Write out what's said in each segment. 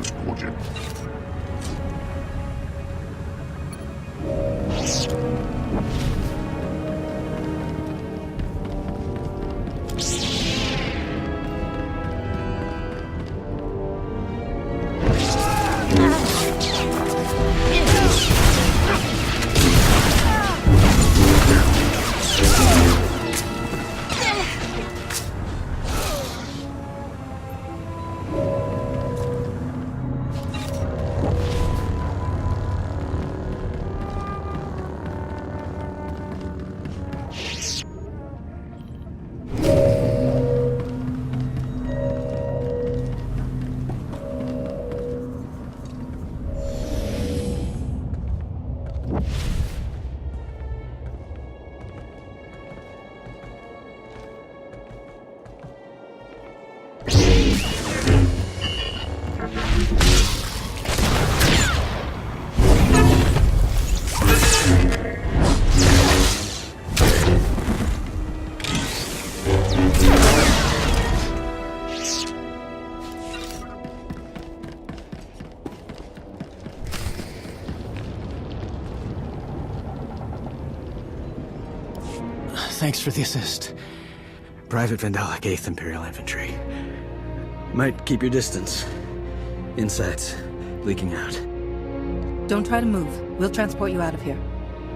transported. Thanks for the assist. Private Vendelic 8th Imperial Infantry. Might keep your distance. Insides leaking out. Don't try to move. We'll transport you out of here.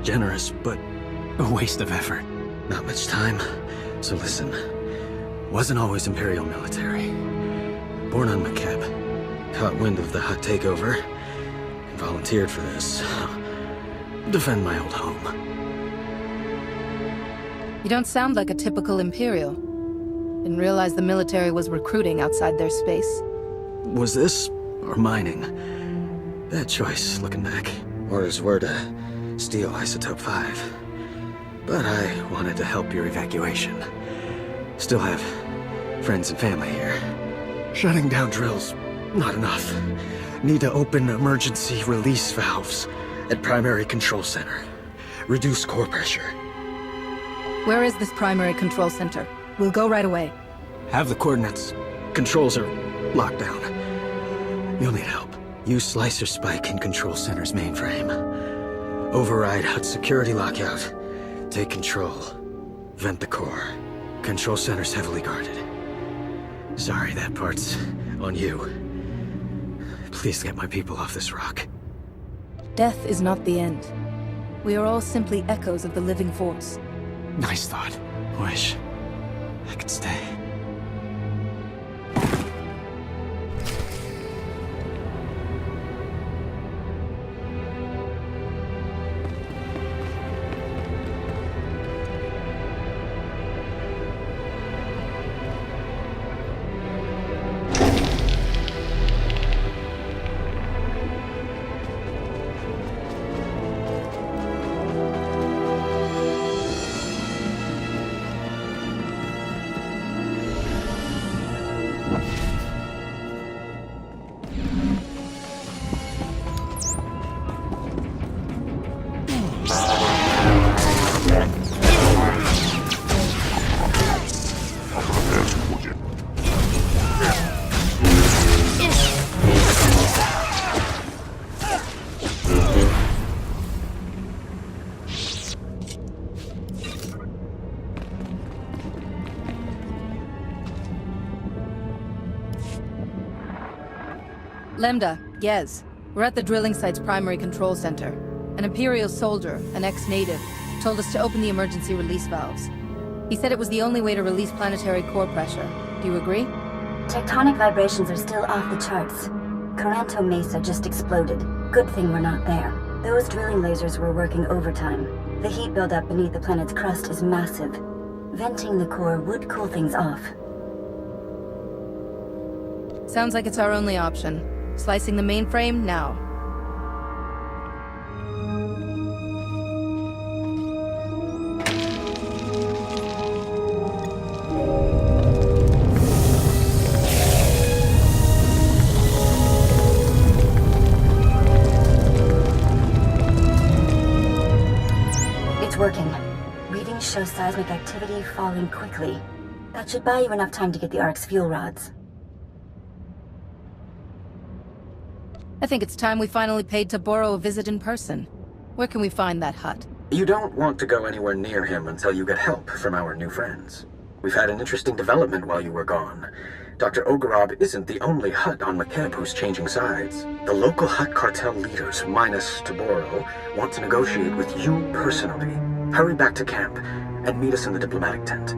Generous, but a waste of effort. Not much time, so listen. Wasn't always Imperial military. Born on Makeb. Caught wind of the Hutt takeover, and volunteered for this. Defend my old home. You don't sound like a typical Imperial. Didn't realize the military was recruiting outside their space. Was this, or mining? Bad choice, looking back. Orders were to steal Isotope 5. But I wanted to help your evacuation. Still have friends and family here. Shutting down drills, not enough. Need to open emergency release valves at Primary Control Center. Reduce core pressure. Where is this primary control center? We'll go right away. Have the coordinates. Controls are locked down. You'll need help. Use Slicer Spike in Control Center's mainframe. Override Hutt security lockout. Take control. Vent the core. Control Center's heavily guarded. Sorry, that part's on you. Please get my people off this rock. Death is not the end. We are all simply echoes of the living force. Nice thought. Wish I could stay. Lambda, yes. We're at the drilling site's primary control center. An Imperial soldier, an ex-native, told us to open the emergency release valves. He said it was the only way to release planetary core pressure. Do you agree? Tectonic vibrations are still off the charts. Coranto Mesa just exploded. Good thing we're not there. Those drilling lasers were working overtime. The heat buildup beneath the planet's crust is massive. Venting the core would cool things off. Sounds like it's our only option. Slicing the mainframe now. It's working. Readings show seismic activity falling quickly. That should buy you enough time to get the Ark's fuel rods. I think it's time we finally paid Toborro a visit in person. Where can we find that Hutt? You don't want to go anywhere near him until you get help from our new friends. We've had an interesting development while you were gone. Dr. Ogorob isn't the only Hutt on Makeb who's changing sides. The local Hutt Cartel leaders, minus Toborro, want to negotiate with you personally. Hurry back to camp and meet us in the diplomatic tent.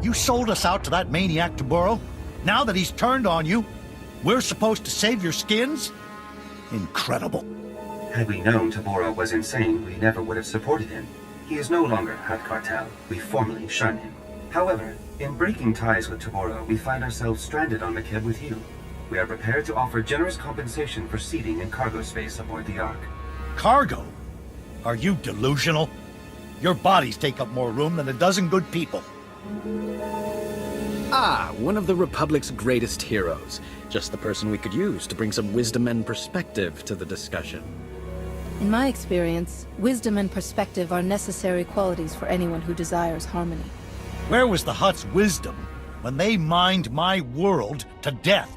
You sold us out to that maniac Toborro? Now that he's turned on you, we're supposed to save your skins? Incredible. Had we known Toborro was insane, we never would have supported him. He is no longer Hutt Cartel. We formally shun him. However, in breaking ties with Toborro, we find ourselves stranded on Makeb with you. We are prepared to offer generous compensation for seating and cargo space aboard the Ark. Cargo? Are you delusional? Your bodies take up more room than a dozen good people. Ah, one of the Republic's greatest heroes. Just the person we could use to bring some wisdom and perspective to the discussion. In my experience, wisdom and perspective are necessary qualities for anyone who desires harmony. Where was the Hutt's wisdom when they mined my world to death?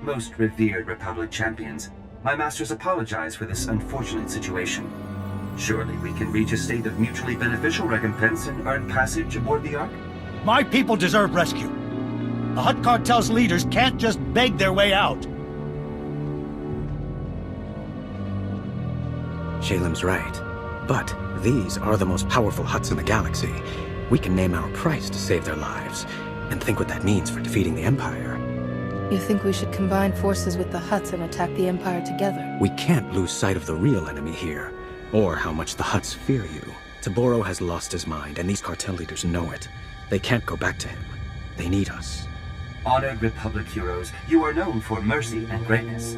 Most revered Republic champions, my masters apologize for this unfortunate situation. Surely we can reach a state of mutually beneficial recompense and earn passage aboard the Ark? My people deserve rescue. The Hutt Cartel's leaders can't just beg their way out. Shalem's right. But these are the most powerful Hutts in the galaxy. We can name our price to save their lives, and think what that means for defeating the Empire. You think we should combine forces with the Hutts and attack the Empire together? We can't lose sight of the real enemy here, or how much the Hutts fear you. Toborro has lost his mind, and these cartel leaders know it. They can't go back to him. They need us. Honored Republic heroes, you are known for mercy and greatness.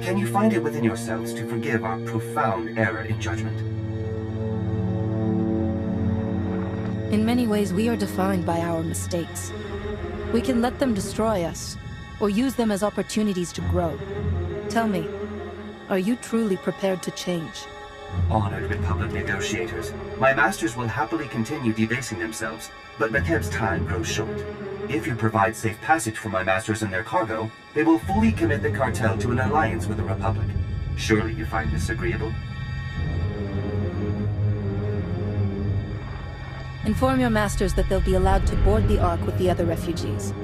Can you find it within yourselves to forgive our profound error in judgment? In many ways, we are defined by our mistakes. We can let them destroy us, or use them as opportunities to grow. Tell me, are you truly prepared to change? Honored Republic negotiators, my masters will happily continue debasing themselves, but Makeb's time grows short. If you provide safe passage for my masters and their cargo, they will fully commit the cartel to an alliance with the Republic. Surely you find this agreeable? Inform your masters that they'll be allowed to board the Ark with the other refugees.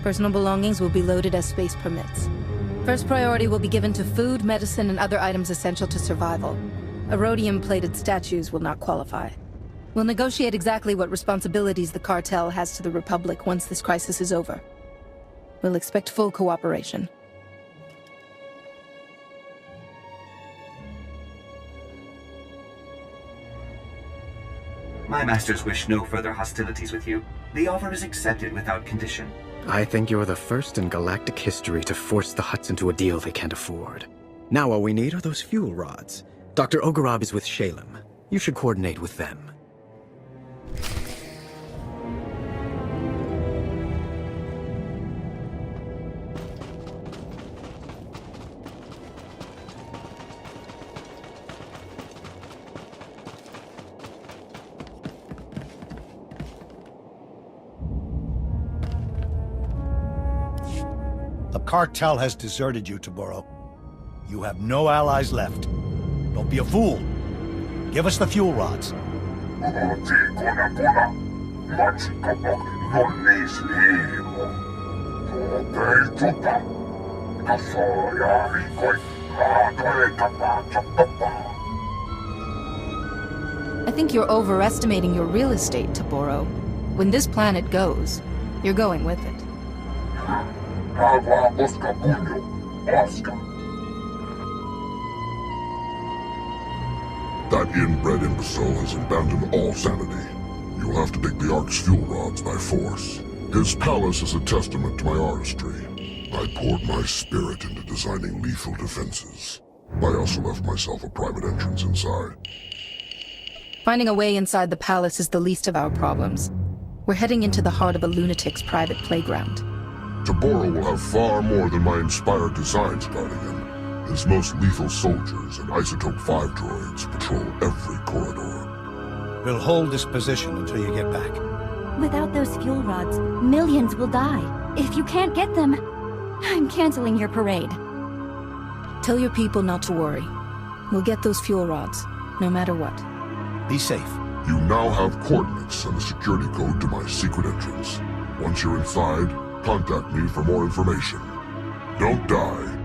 Personal belongings will be loaded as space permits. First priority will be given to food, medicine, and other items essential to survival. Rhodium-plated statues will not qualify. We'll negotiate exactly what responsibilities the cartel has to the Republic once this crisis is over. We'll expect full cooperation. My masters wish no further hostilities with you. The offer is accepted without condition. I think you're the first in galactic history to force the Hutts into a deal they can't afford. Now all we need are those fuel rods. Dr. Ogorob is with Shalem. You should coordinate with them. The cartel has deserted you, Toborro. You have no allies left. Don't be a fool. Give us the fuel rods. I think you're overestimating your real estate, Toborro. When this planet goes, you're going with it. That inbred imbecile has abandoned all sanity. You will have to take the Ark's fuel rods by force. His palace is a testament to my artistry. I poured my spirit into designing lethal defenses. I also left myself a private entrance inside. Finding a way inside the palace is the least of our problems. We're heading into the heart of a lunatic's private playground. Toborro will have far more than my inspired designs guarding him. His most lethal soldiers and Isotope 5 droids patrol every corridor. We'll hold this position until you get back. Without those fuel rods, millions will die. If you can't get them, I'm canceling your parade. Tell your people not to worry. We'll get those fuel rods, no matter what. Be safe. You now have coordinates and the security code to my secret entrance. Once you're inside, contact me for more information. Don't die.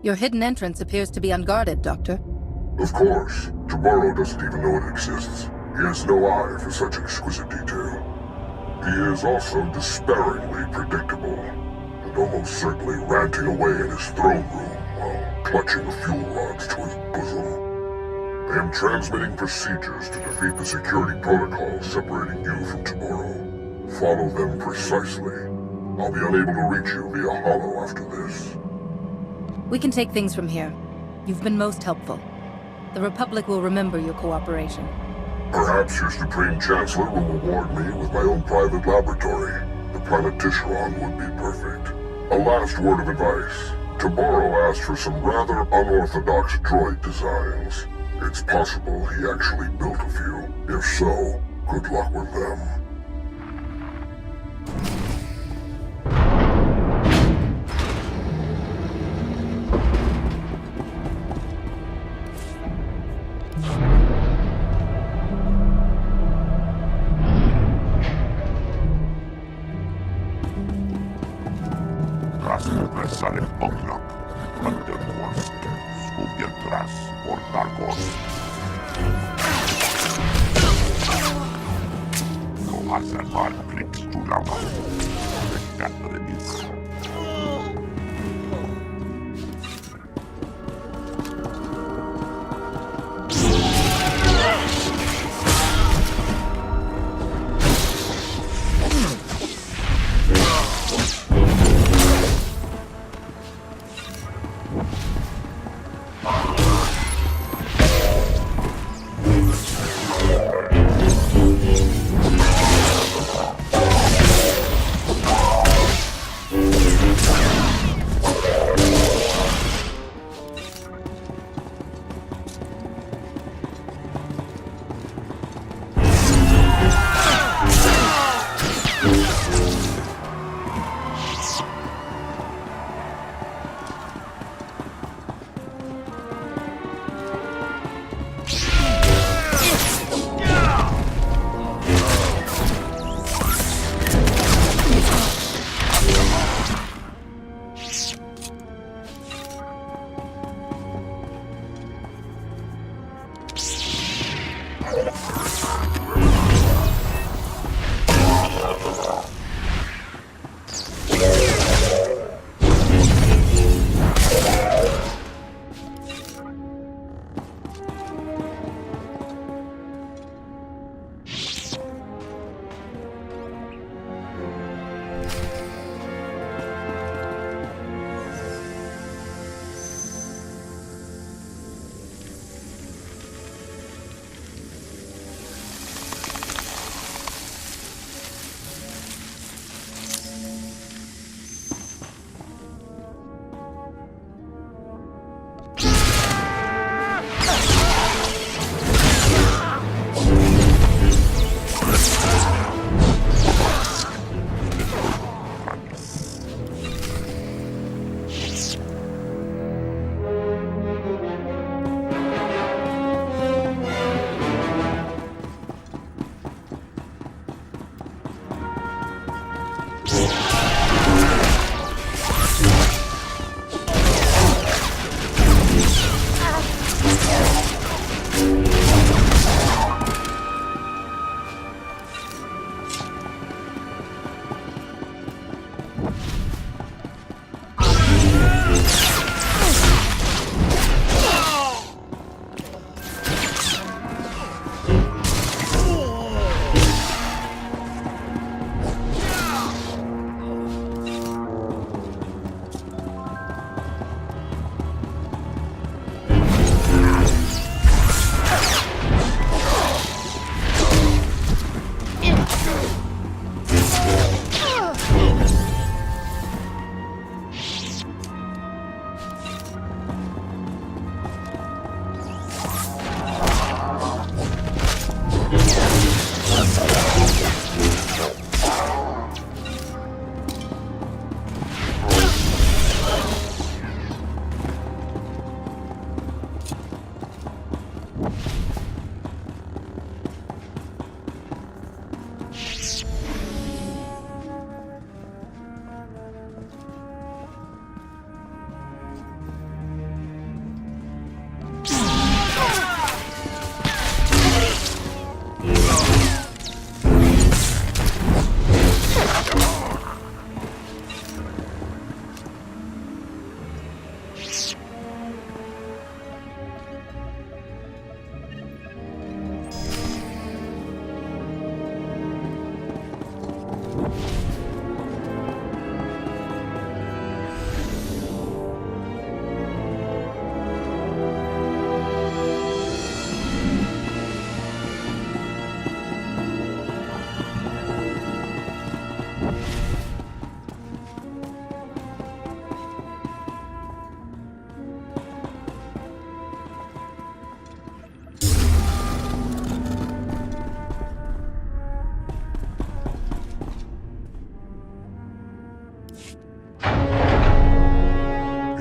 Your hidden entrance appears to be unguarded, Doctor. Of course. Toborro doesn't even know it exists. He has no eye for such exquisite detail. He is also despairingly predictable, and almost certainly ranting away in his throne room while clutching the fuel rods to his bosom. I am transmitting procedures to defeat the security protocols separating you from Toborro. Follow them precisely. I'll be unable to reach you via holo after this. We can take things from here. You've been most helpful. The Republic will remember your cooperation. Perhaps your Supreme Chancellor will reward me with my own private laboratory. The Planetary would be perfect. A last word of advice. Toborro asked for some rather unorthodox droid designs. It's possible he actually built a few. If so, good luck with them.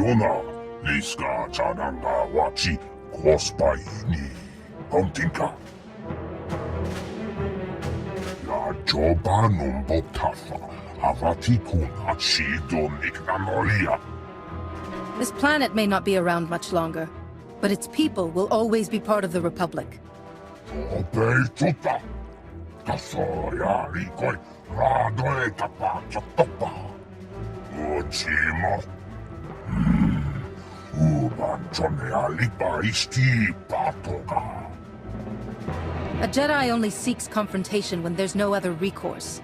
Tona, Liska Chananga Wachi, Kospaini, Pontinka. La Joba Numbotafa, Avatikun Achido Niknanolia. This planet may not be around much longer, but its people will always be part of the Republic. Obeituta, Kasoya Rikoi, Radoe Tapacha Topa, Uchimo. A Jedi only seeks confrontation when there's no other recourse.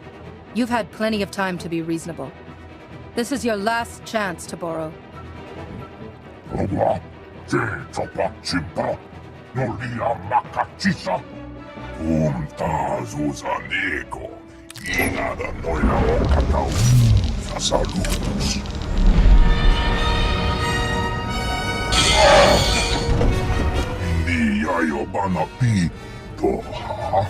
You've had plenty of time to be reasonable. This is your last chance, Toborro. Yayo bana pi toha.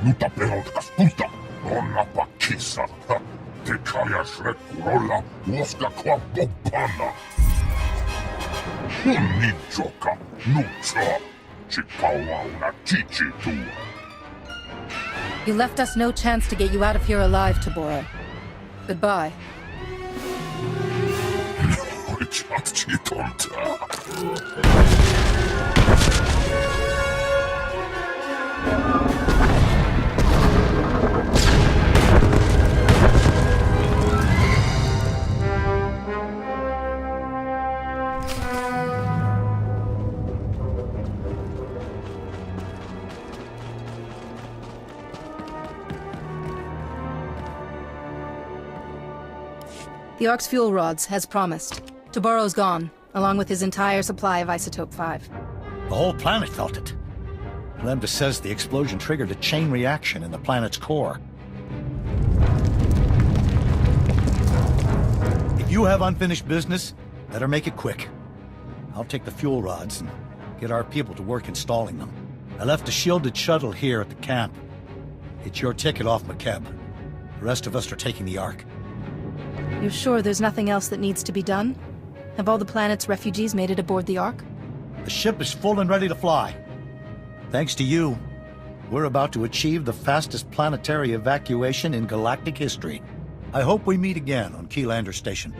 Nyt pelotkas puta, onnapa kissa. Te kajas rekkurolla, uoskakua poppana. Hunnitsoka, nutsoa, chikawauna chichitua. You left us no chance to get you out of here alive, Toborro. Goodbye. The Ark's fuel rods, as promised. Toborro's gone, along with his entire supply of Isotope 5. The whole planet felt it. Lambda says the explosion triggered a chain reaction in the planet's core. If you have unfinished business, better make it quick. I'll take the fuel rods and get our people to work installing them. I left a shielded shuttle here at the camp. It's your ticket off Makeb. The rest of us are taking the Ark. You're sure there's nothing else that needs to be done? Have all the planet's refugees made it aboard the Ark? The ship is full and ready to fly. Thanks to you, we're about to achieve the fastest planetary evacuation in galactic history. I hope we meet again on Keylander Station.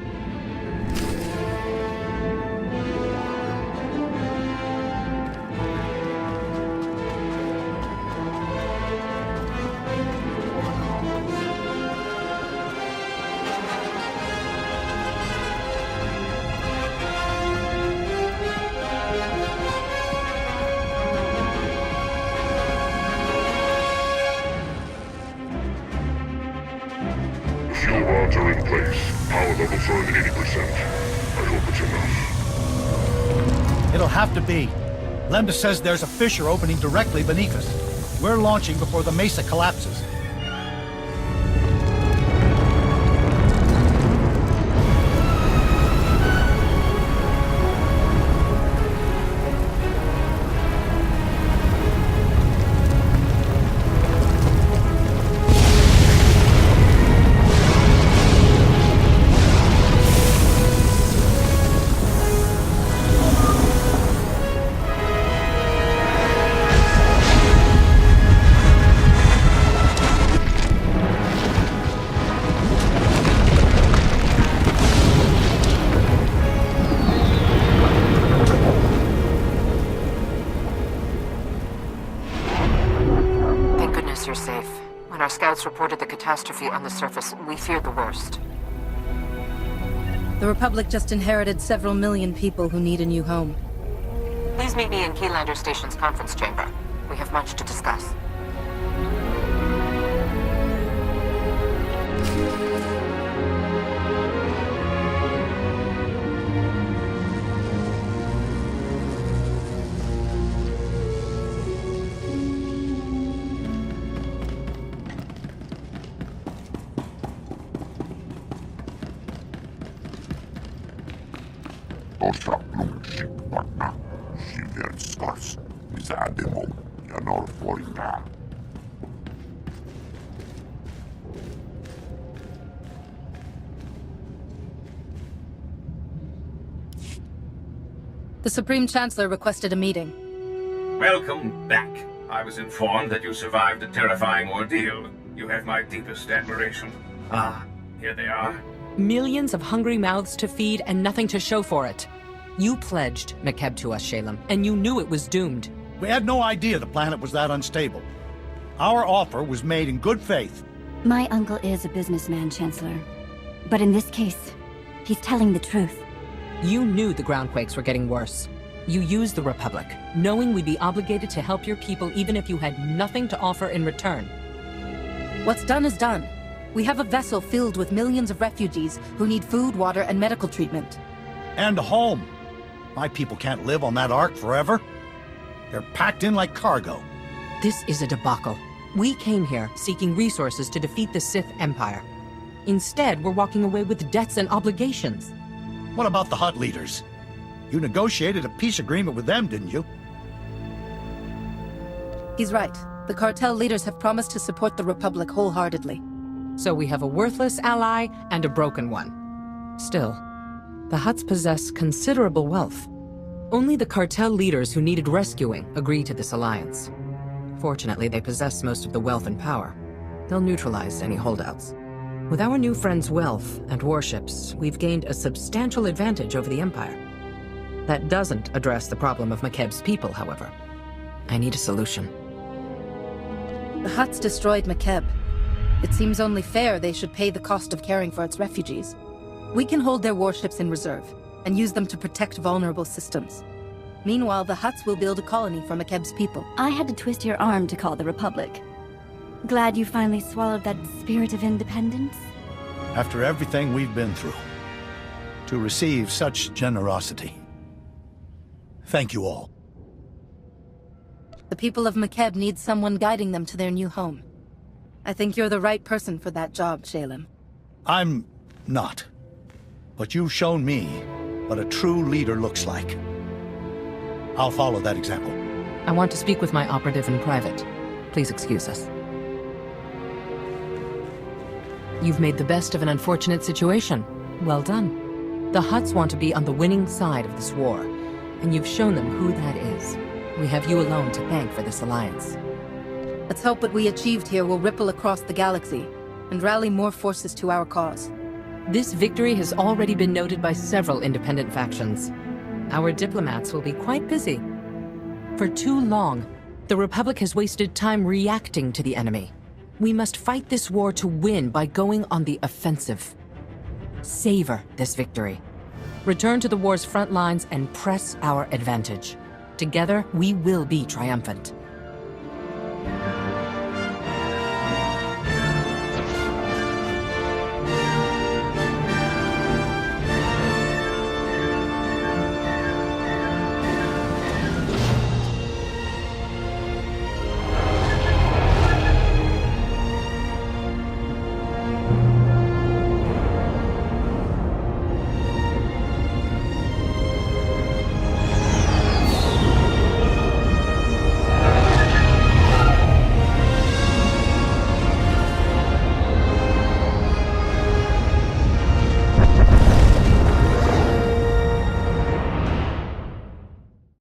Fuel rods are in place. Power levels are at 80%. I hope it's enough. It'll have to be. Lambda says there's a fissure opening directly beneath us. We're launching before the mesa collapses. You're safe. When our scouts reported the catastrophe on the surface, we feared the worst. The Republic just inherited several million people who need a new home. Please meet me in Keylander Station's conference chamber. We have much to discuss. Osa lunchi panna, Siverskas, Zademo, ja Norfolka. The Supreme Chancellor requested a meeting. Welcome back. I was informed that you survived a terrifying ordeal. You have my deepest admiration. Ah, here they are. Millions of hungry mouths to feed and nothing to show for it. You pledged Makeb to us, Shalem, and you knew it was doomed. We had no idea the planet was that unstable. Our offer was made in good faith. My uncle is a businessman, Chancellor. But in this case, he's telling the truth. You knew the groundquakes were getting worse. You used the Republic, knowing we'd be obligated to help your people even if you had nothing to offer in return. What's done is done. We have a vessel filled with millions of refugees who need food, water, and medical treatment. And a home. My people can't live on that Ark forever. They're packed in like cargo. This is a debacle. We came here seeking resources to defeat the Sith Empire. Instead, we're walking away with debts and obligations. What about the Hutt leaders? You negotiated a peace agreement with them, didn't you? He's right. The cartel leaders have promised to support the Republic wholeheartedly. So we have a worthless ally and a broken one. Still, the Hutts possess considerable wealth. Only the cartel leaders who needed rescuing agree to this alliance. Fortunately, they possess most of the wealth and power. They'll neutralize any holdouts. With our new friends' wealth and warships, we've gained a substantial advantage over the Empire. That doesn't address the problem of Makeb's people, however. I need a solution. The Hutts destroyed Makeb. It seems only fair they should pay the cost of caring for its refugees. We can hold their warships in reserve, and use them to protect vulnerable systems. Meanwhile, the Hutts will build a colony for Makeb's people. I had to twist your arm to call the Republic. Glad you finally swallowed that spirit of independence? After everything we've been through, to receive such generosity. Thank you all. The people of Makeb need someone guiding them to their new home. I think you're the right person for that job, Shalem. I'm not. But you've shown me what a true leader looks like. I'll follow that example. I want to speak with my operative in private. Please excuse us. You've made the best of an unfortunate situation. Well done. The Hutts want to be on the winning side of this war, and you've shown them who that is. We have you alone to thank for this alliance. Let's hope what we achieved here will ripple across the galaxy, and rally more forces to our cause. This victory has already been noted by several independent factions. Our diplomats will be quite busy. For too long, the Republic has wasted time reacting to the enemy. We must fight this war to win by going on the offensive. Savor this victory. Return to the war's front lines and press our advantage. Together, we will be triumphant.